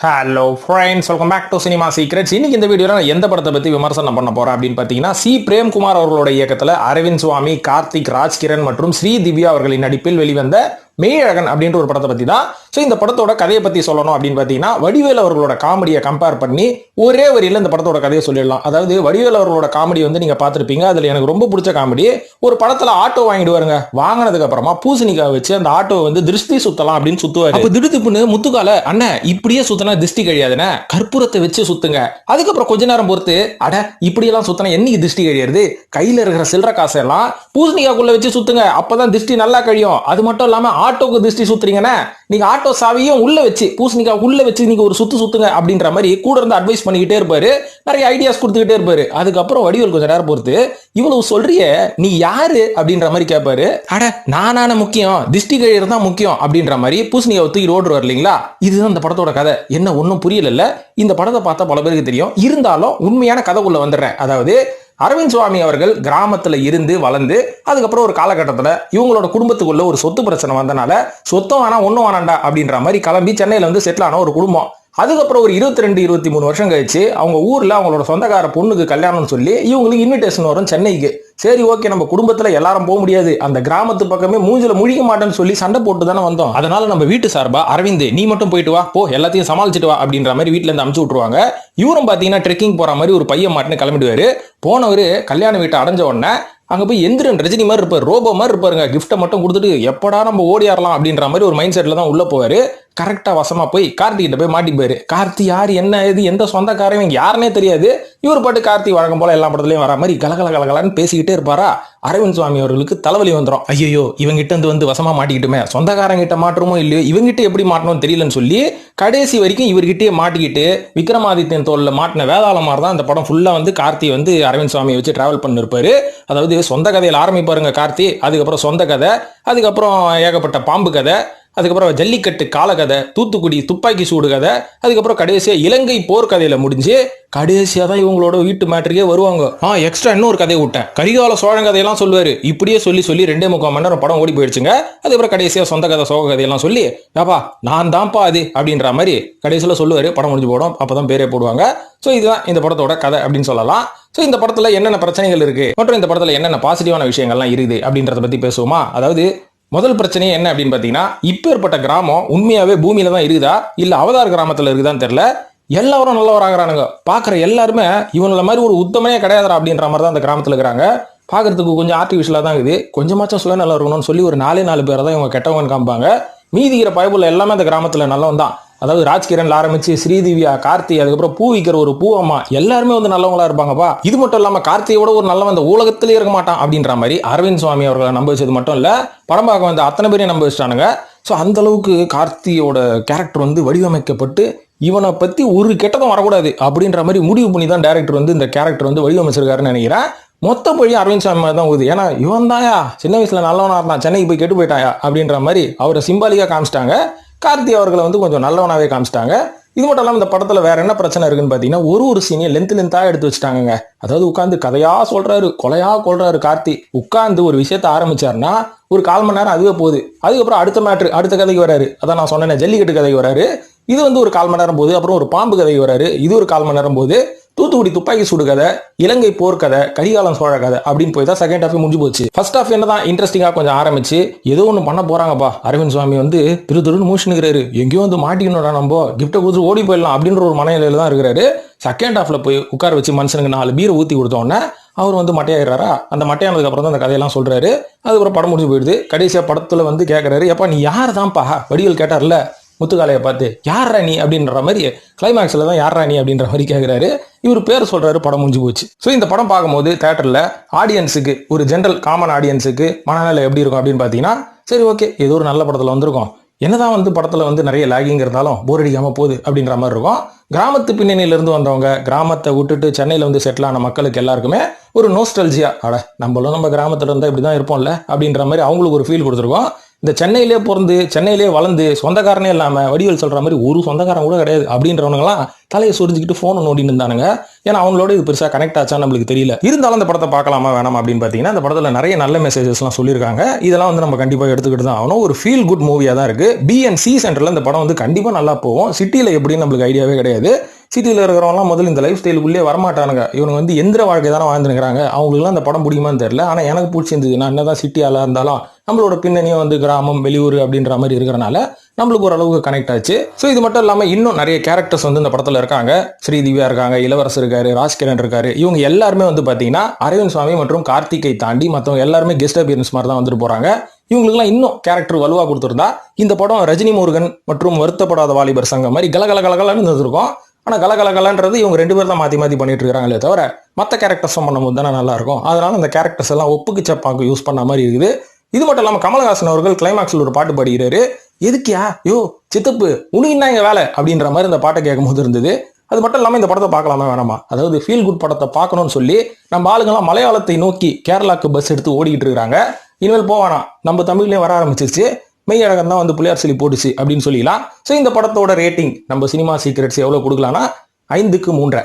Hello friends, welcome back to Cinema Secrets. இன்னைக்கு இந்த வீடியோவில் நான் எந்த படத்தை பற்றி விமர்சனம் பண்ண போறேன் அப்படின்னு பார்த்தீங்கன்னா, சி பிரேம்குமார் அவர்களோட இயக்கத்தில் அரவிந்த் சுவாமி, கார்த்திக், ராஜ்கிரண் மற்றும் ஸ்ரீ திவ்யா அவர்களின் நடிப்பில் வெளிவந்த மெய்யழகன் அப்படின்ற ஒரு படத்தை பற்றி தான். ஸோ இந்த படத்தோட கதையை பற்றி சொல்லணும் அப்படின்னு பார்த்தீங்கன்னா, வடிவேல் அவர்களோட காமெடியை கம்பேர் பண்ணி ஒரே வரியில் இந்த படத்தோட கதையை சொல்லிடலாம். அதாவது வடிவேல் அவர்களோட காமெடி வந்து நீங்கள் பார்த்துருப்பீங்க. அதில் எனக்கு ரொம்ப பிடிச்ச காமெடி, ஒரு படத்தில் ஆட்டோ வாங்கிட்டு வருங்க, வாங்கினதுக்கு அப்புறமா பூசணிக்காய் வச்சு அந்த ஆட்டோவை வந்து திருஷ்டி சுத்தலாம் அப்படின்னு சுத்துவாரு. அப்போ திடுத்துப்புன்னு முத்துக்கால அண்ணன் இப்படியே சுத்தினா திருஷ்டி கழியாதுன்னு கற்பூரத்தை வச்சு சுத்துங்க. அதுக்கப்புறம் கொஞ்ச நேரம் பொறுத்து, அட இப்படியெல்லாம் சுத்தினா என்னைக்கு திருஷ்டி கழியாது, கையில இருக்கிற சில்லற காசெல்லாம் பூசணிக்காய்க்குள்ள வச்சு சுத்துங்க, அப்பதான் திருஷ்டி நல்லா கழியும். அது மட்டும் இல்லாம ஆட்டோக்கு திருஷ்டி சுத்துறீங்கன்னா நீங்க ஆட்டோ சாவியும் உள்ள வச்சு பூசணிக்காய் உள்ள வச்சு நீங்க ஒரு சுத்துங்க அப்படின்ற மாதிரி கூட இருந்து அட்வைஸ் பண்ணிக்கிட்டே இருப்பாரு, நிறைய ஐடியாஸ் கொடுத்துக்கிட்டே இருப்பாரு. அதுக்கப்புறம் வடிவேல் கொஞ்ச நேரம் பொறுத்து, இவ்வளவு சொல்றிய நீ யாரு அப்படின்ற மாதிரி கேட்பாரு. அட நானான முக்கியம், திருஷ்டி கழியறது தான் முக்கியம் அப்படின்ற மாதிரி பூசணிக்காய் தூக்கி ஓடுவார் இல்லைங்களா. இதுதான் இந்த படத்தோட கதை. என்ன ஒன்னும் புரியல. இந்த படத்தை பார்த்தா பல பேருக்கு தெரியும், இருந்தாலும் உண்மையான கதைக்குள்ள வந்துடுறேன். அதாவது அரவிந்த் சுவாமி அவர்கள் கிராமத்துல இருந்து வளர்ந்து அதுக்கப்புறம் ஒரு காலகட்டத்தில் இவங்களோட குடும்பத்துக்குள்ள ஒரு சொத்து பிரச்சனை வந்தனால சொத்தம் வேணா ஒன்னும் வேணாண்டா அப்படின்ற மாதிரி கிளம்பி சென்னையில வந்து செட்டில் ஆன ஒரு குடும்பம். அதுக்கப்புறம் ஒரு 22-23 வருஷம் கழிச்சு அவங்க ஊர்ல அவங்களோட சொந்தக்கார பொண்ணுக்கு கல்யாணம்னு சொல்லி இவங்களுக்கு இன்விடேஷன் வரும் சென்னைக்கு. சரி ஓகே, நம்ம குடும்பத்துல எல்லாரும் போக முடியாது, அந்த கிராமத்து பக்கமே மூஞ்சில முழிக்க மாட்டேன்னு சொல்லி சண்டை போட்டு தானே வந்தோம். அதனால நம்ம வீட்டு சார்பா அரவிந்த் நீ மட்டும் போயிட்டு வா, போ எல்லாத்தையும் சமாளிச்சுட்டு வா அப்படின்ற மாதிரி வீட்டுல இருந்து அனுப்பிச்சு விட்டுருவாங்க. இவரும் பாத்தீங்கன்னா ட்ரெக்கிங் போற மாதிரி ஒரு பையன் மாட்டுன்னு கிளம்பிடுவாரு. போனவரு கல்யாண வீட்டை அடைஞ்ச உடனே அங்க போய் எந்திரன் ரஜினி மாதிரி இருப்பாரு, ரோபோ மாதிரி இருப்பாருங்க. கிஃப்ட்டை மட்டும் கொடுத்துட்டு எப்படா நம்ம ஓடியாரலாம் அப்படின்ற மாதிரி ஒரு மைண்ட் செட்ல தான் உள்ள போவாரு. கரெக்டா வசமா போய் கார்த்திகிட்ட போய் மாட்டிப்பாரு. கார்த்தி யார், என்ன இது, எந்த சொந்தக்காரன் யாருன்னே தெரியாது. இவர் பாட்டு கார்த்தி வழக்கம் போல எல்லா படத்துலயும் வர மாதிரி கலகலன்னு பேசிக்கிட்டே இருப்பாரா. அரவிந்த் சுவாமி அவர்களுக்கு தலைவலி வந்துடும். ஐயோ இவங்கிட்ட வந்து வசமா மாட்டிக்கிட்டுமே, சொந்தக்காரங்கிட்ட மாட்டுறமோ இல்லையோ, இவங்கிட்ட எப்படி மாட்டணும்னு தெரியலன்னு சொல்லி கடைசி வரைக்கும் இவர்கிட்டயே மாட்டிக்கிட்டு விக்ரமாதித்யன் தோல்ல மாட்டின வேதாள மாதிரி தான் இந்த படம் ஃபுல்லா வந்து கார்த்தி வந்து அரவிந்த் சுவாமியை வச்சு டிராவல் பண்ணிருப்பாரு. அதாவது சொந்த கதையில் ஆரம்பிப்பாருங்க கார்த்தி, அதுக்கப்புறம் சொந்த கதை, அதுக்கப்புறம் ஏகப்பட்ட பாம்பு கதை, அதுக்கப்புறம் ஜல்லிக்கட்டு கால கதை, தூத்துக்குடி துப்பாக்கி சூடு கதை, அதுக்கப்புறம் கடைசியா இலங்கை போர்க்கதையில முடிஞ்சு கடைசியா தான் இவங்களோட வீட்டு மேட்டருக்கே வருவாங்க. எக்ஸ்ட்ரா இன்னொரு கதையை விட்டேன், கரிகால சோழன் கதையெல்லாம் சொல்லுவாரு. இப்படியே சொல்லி 2.25 மணி நேரம் படம் ஓடி போயிடுச்சுங்க. அதுக்கப்புறம் கடைசியா சொந்த கதை சோக கதையெல்லாம் சொல்லி ஏப்பா நான் தான்ப்பா அது அப்படின்ற மாதிரி கடைசியில சொல்லுவாரு. படம் முடிஞ்சு போடும், அப்பதான் பேரே போடுவாங்க. ஸோ இதுதான் இந்த படத்தோட கதை அப்படின்னு சொல்லலாம். ஸோ இந்த படத்துல என்னென்ன பிரச்சனைகள் இருக்கு மற்றும் இந்த படத்துல என்னென்ன பாசிட்டிவான விஷயங்கள்லாம் இருக்குது அப்படின்றத பத்தி பேசுவோமா. அதாவது முதல் பிரச்சனை என்ன அப்படின்னு பாத்தீங்கன்னா, இப்பேற்பட்ட கிராமம் உண்மையாவே பூமியில தான் இருக்குதா இல்ல அவதார் கிராமத்துல இருக்குதான்னு தெரியல. எல்லாரும் நல்லவராகிறானுங்க, பாக்குற எல்லாருமே இவங்கள மாதிரி ஒரு உத்தமையே கிடையாதுரா அப்படின்ற மாதிரி தான் அந்த கிராமத்துல இருக்கிறாங்க. பாக்குறதுக்கு கொஞ்சம் ஆர்டிபிஷியலா தான் இருக்குது. கொஞ்சமாச்சும் சுயநலம் இருக்கணும்னு சொல்லி ஒரு 4 பேரை தான் இவங்க கெட்டவங்கன்னு காமிப்பாங்க. மீதிக்கிற பயபுள்ள எல்லாமே அந்த கிராமத்துல நல்லவன் தான். அதாவது ராஜ்கிரன்ல ஆரம்பிச்சு ஸ்ரீதிவ்யா, கார்த்தி, அதுக்கப்புறம் பூ விற்கிற ஒரு பூவம்மா, எல்லாருமே வந்து நல்லவங்களா இருப்பாங்கப்பா. இது மட்டும் இல்லாம கார்த்தியோட ஒரு நல்லவன் இந்த உலகத்திலே இருக்க மாட்டான் அப்படின்ற மாதிரி அரவிந்த் சுவாமி அவர்களை நம்ப வச்சது மட்டும் இல்ல, படம் பார்க்க வந்து அத்தனை பேரையும் நம்ப வச்சுட்டானுங்க. ஸோ அந்த அளவுக்கு கார்த்தியோட கேரக்டர் வந்து வடிவமைக்கப்பட்டு இவனை பத்தி ஒரு கெட்டதும் வரக்கூடாது அப்படின்ற மாதிரி முடிவு பண்ணி தான் டைரக்டர் வந்து இந்த கேரக்டர் வந்து வடிவமைச்சிருக்காருன்னு நினைக்கிறேன். மொத்த பழி அரவிந்த் சாமி தான் ஊது. ஏன்னா இவன் தாயா சின்ன வயசுல நல்லவனா இருந்தான், சென்னைக்கு போய் கெட்டு போயிட்டாயா அப்படின்ற மாதிரி அவரை சிம்பாலிக்கா காமிச்சிட்டாங்க. கார்த்தி அவர்களை வந்து கொஞ்சம் நல்லவனாவே காமிச்சிட்டாங்க. இது மட்டும் இல்லாமல் இந்த படத்துல வேற என்ன பிரச்சனை இருக்குன்னு பாத்தீங்கன்னா, ஒரு சீனையும் லென்த்தா எடுத்து வச்சுட்டாங்க. அதாவது உட்காந்து கதையா சொல்றாரு, கொலையா கொள்றாரு கார்த்தி. உட்காந்து ஒரு விஷயத்த ஆரம்பிச்சாருன்னா ஒரு 1/4 மணி நேரம் அதுவே போகுது. அதுக்கப்புறம் அடுத்த மேட்ரு, அடுத்த கதைக்கு வராரு. அதான் நான் சொன்னேன், ஜல்லிக்கட்டு கதைக்கு வராரு. இது வந்து ஒரு 1/4 மணி நேரம் போகுது. அப்புறம் ஒரு பாம்பு கதைக்கு வராரு, இது ஒரு 1/4 மணி நேரம் போகுது. தூத்துக்குடி துப்பாக்கி சூடு கதை, இலங்கை போர் கதை, கரிகாலம் சோழ கதை அப்படின்னு போய் தான் செகண்ட் ஹாஃப் முடிஞ்சு போச்சு. ஃபர்ஸ்ட் ஹாஃப் என்னதான் இன்ட்ரெஸ்டிங்கா கொஞ்சம் ஆரம்பிச்சு ஏதோ ஒன்று பண்ண போறாங்கப்பா. அரவிந்த் சுவாமி வந்து திருன்னு மூஷனுங்கிறாரு, எங்கேயோ வந்து மாட்டிக்கணும்டா, நம்ம கிஃப்ட்டை கொடுத்து ஓடி போயிடலாம் அப்படின்ற ஒரு மனநிலையில தான் இருக்கிறாரு. செகண்ட் ஹாஃப்ல போய் உட்கார வச்சு மனுஷனுக்கு 4 பீரை ஊத்தி கொடுத்தோன்னே அவர் வந்து மட்டையாயிடுறாரா. அந்த மட்டையானதுக்கு அப்புறம் தான் அந்த கதையெல்லாம் சொல்றாரு. அதுக்கப்புறம் படம் முடிஞ்சு போயிடுது. கடைசியா படத்துல வந்து கேட்கறாரு, எப்பா நீ யார் தான்ப்பா, வடிவேல் கேட்டார்ல முத்துக்காலையை பார்த்து, யாரா நீ அப்படின்ற மாதிரி கிளைமேக்ஸ்ல தான் யாரா நீ அப்படின்ற மாதிரி கேட்கிறாரு. இவர் பேர் சொல்றாரு, படம் முடிஞ்சு போச்சு. ஸோ இந்த படம் பார்க்கும்போது தேட்டர்ல ஆடியன்ஸுக்கு, ஒரு ஜென்ரல் காமன் ஆடியன்ஸுக்கு மனநிலை எப்படி இருக்கும் அப்படின்னு பாத்தீங்கன்னா, சரி ஓகே ஏதோ ஒரு நல்ல படத்துல வந்திருக்கும், என்னதான் வந்து படத்துல வந்து நிறைய லாகிங் இருந்தாலும் போர் அடிக்காம போகுது அப்படின்ற மாதிரி இருக்கும். கிராமத்து பின்னணியில இருந்து வந்தவங்க, கிராமத்தை விட்டுட்டு சென்னையில வந்து செட்டில் ஆன மக்களுக்கு எல்லாருக்குமே ஒரு நோஸ்டல்ஜியா, அட நம்மளும் நம்ம கிராமத்துல இருந்தா இப்படிதான் இருப்போம்ல அப்படின்ற மாதிரி அவங்களுக்கு ஒரு ஃபீல் கொடுத்துருக்கோம். இந்த சென்னையிலே பிறந்து சென்னையிலே வளர்ந்து சொந்தக்காரனே இல்லாம வடிவேல் சொல்ற மாதிரி ஒரு சொந்தக்காரன் கூட கிடையாது அப்படின்றவங்கலாம் தலையை சொரிஞ்சுக்கிட்டு போனை நோண்டின்னு இருந்தானுங்க. ஏன்னா அவங்களோட இது பெருசா கனெக்ட் ஆச்சான்னு நம்மளுக்கு தெரியல. இருந்தாலும் அந்த படத்தை பார்க்கலாமா வேணாமா அப்படின்னு பாத்தீங்கன்னா அந்த படத்துல நிறைய நல்ல மெசேஜஸ்லாம் சொல்லியிருக்காங்க. இதெல்லாம் வந்து நம்ம கண்டிப்பா எடுத்துக்கிட்டு தான் ஆகணும். ஒரு ஃபீல் குட் மூவியா தான் இருக்கு. B&C சென்டர்ல இந்த படம் வந்து கண்டிப்பா நல்லா போகும். சிட்டியில எப்படின்னு நம்மளுக்கு ஐடியாவே கிடையாது. சிட்டியில் இருக்கிறவங்களாம் முதல்ல இந்த லைஃப் ஸ்டைலுக்குள்ளே வரமாட்டானுங்க. இவங்க வந்து எந்திர வாழ்க்கை தானே வாழ்ந்துருக்காங்க. அவங்களுக்குலாம் அந்த படம் பிடிக்குமான்னு தெரியல. ஆனால் எனக்கு பிடிச்சிருந்தது. நான் என்னதான் சிட்டி ஆளாக இருந்தாலும் நம்மளோட பின்னணியும் வந்து கிராமம் வெளியூர் அப்படின்ற மாதிரி இருக்கிறனால நம்மளுக்கு ஓரளவுக்கு கனெக்ட் ஆச்சு. ஸோ இது மட்டும் இல்லாமல் இன்னும் நிறைய கேரக்டர்ஸ் வந்து இந்த படத்தில் இருக்காங்க. ஸ்ரீதிவ்யா இருக்காங்க, இளவரசர் இருக்காரு, ராஜ்கிரண் இருக்காரு. இவங்க எல்லாருமே வந்து பார்த்தீங்கன்னா அரவிந்த் சுவாமி மற்றும் கார்த்திகை தாண்டி மற்றவங்க எல்லாருமே கெஸ்ட் அப்பியரன்ஸ் மாதிரி தான் வந்துட்டு போறாங்க. இவங்களுக்குலாம் இன்னும் கேரக்டர் வலுவா கொடுத்துருந்தா இந்த படம் ரஜினி முருகன் மற்றும் வருத்தப்படாத வாலிபர் சங்கம் மாதிரி கலகலன்னு இருந்திருக்கும். ஆனால் கலகலன்றது இவங்க 2 பேர் தான் மாற்றி பண்ணிட்டு இருக்காங்களே தவிர மற்ற கேரக்டர்ஸும் பண்ணும்போது தானே நல்லா இருக்கும். அதனால அந்த கேரக்டர்ஸ் எல்லாம் ஒப்புக்கு சப்பாக்கு யூஸ் பண்ண மாதிரி இருக்குது. இது மட்டும் இல்லாமல் கமலஹாசன் அவர்கள் கிளைமாக்ஸில் ஒரு பாட்டு பாடுகிறாரு. எதுக்கியா யோ சித்தப்பு உனக்கு என்ன இங்கே வேலை அப்படின்ற மாதிரி இந்த பாட்டை கேட்கும் போது இருந்தது. அது மட்டும் இல்லாமல் இந்த படத்தை பார்க்கலாமா வேணாமா, அதாவது ஃபீல் குட் படத்தை பார்க்கணும்னு சொல்லி நம்ம ஆளுங்கெல்லாம் மலையாளத்தை நோக்கி கேரளாக்கு பஸ் எடுத்து ஓடிக்கிட்டு இருக்காங்க. இனிமேல் போவானா, நம்ம தமிழ்லேயே வர ஆரம்பிச்சிருச்சு. மெய்யழகன் தான் வந்து புலியார் சொல்லி போட்டுச்சு அப்படின்னு சொல்லிடலாம். ஸோ இந்த படத்தோட ரேட்டிங் நம்ம சினிமா சீக்ரெட்ஸ் எவ்வளோ கொடுக்கலாம்னா 5க்கு 3.